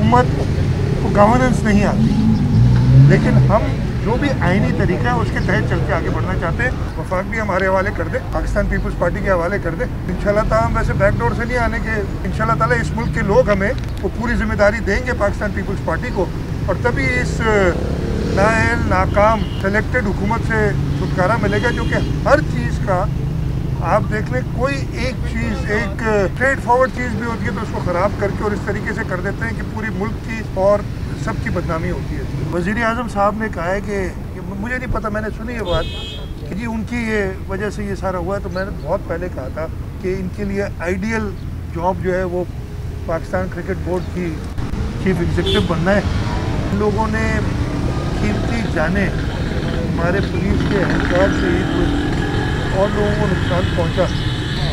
हुकूमत को गवर्नेंस नहीं आती, लेकिन हम जो भी आईनी तरीका है उसके तहत चल के आगे बढ़ना चाहते हैं। वफाक भी हमारे हवाले कर दे, पाकिस्तान पीपल्स पार्टी के हवाले कर दे। इंशाल्लाह ताला हम वैसे बैकडोर से नहीं आने के, इंशाल्लाह ताला इस मुल्क के लोग हमें वो पूरी जिम्मेदारी देंगे पाकिस्तान पीपल्स पार्टी को, और तभी इस नाअहल नाकाम सेलेक्टेड हुकूमत से छुटकारा मिलेगा, जो कि हर चीज़ का आप देख लें, कोई एक चीज़, एक स्ट्रेट फॉरवर्ड चीज़ भी होती है तो उसको ख़राब करके और इस तरीके से कर देते हैं कि पूरी मुल्क की और सबकी बदनामी होती है। वज़ीर आज़म साहब ने कहा है कि मुझे नहीं पता, मैंने सुनी ये बात कि जी उनकी ये वजह से ये सारा हुआ है, तो मैंने बहुत पहले कहा था कि इनके लिए आइडियल जॉब जो है वो पाकिस्तान क्रिकेट बोर्ड की चीफ एग्जीक्यूटिव बनना है। लोगों ने कीमती जाने, हमारे पुलिस के एहलकार शहीद हुए और लोगों को नुकसान पहुँचा।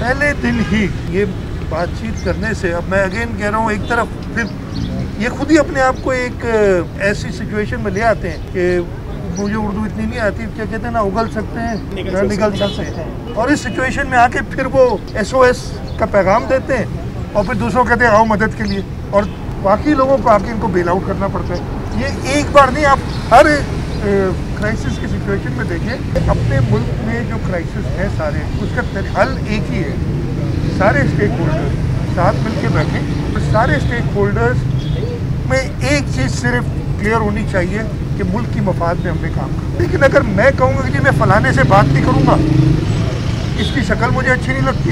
पहले दिन ही ये बातचीत करने से, अब मैं अगेन कह रहा हूँ, एक तरफ फिर ये खुद ही अपने आप को एक ऐसी सिचुएशन में ले आते हैं कि मुझे उर्दू इतनी नहीं आती, क्या कहते हैं ना, उगल सकते हैं, निगल सकते हैं, और इस सिचुएशन में आके फिर वो SOS का पैगाम देते हैं और फिर दूसरों कहते हैं आओ मदद के लिए, और बाकी लोगों को आके इनको बेल आउट करना पड़ता है। ये एक बार नहीं, आप हर क्राइसिस की सिचुएशन में देखें। अपने मुल्क में जो क्राइसिस है सारे, उसका हल एक ही है, सारे स्टेक होल्डर्स साथ मिल के बैठें, तो सारे स्टेक होल्डर्स में एक चीज़ सिर्फ क्लियर होनी चाहिए कि मुल्क की मफाद में हमने काम करना। लेकिन अगर मैं कहूँगा कि जी मैं फ़लाने से बात नहीं करूँगा, इसकी शक्ल मुझे अच्छी नहीं लगती,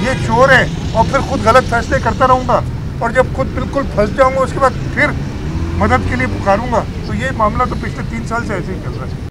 ये चोर है, और फिर खुद गलत फैसले करता रहूँगा, और जब खुद बिल्कुल फंस जाऊँगा उसके बाद फिर मदद के लिए पुकारूँगा, तो ये मामला तो पिछले 3 साल से ऐसे ही चल रहा है।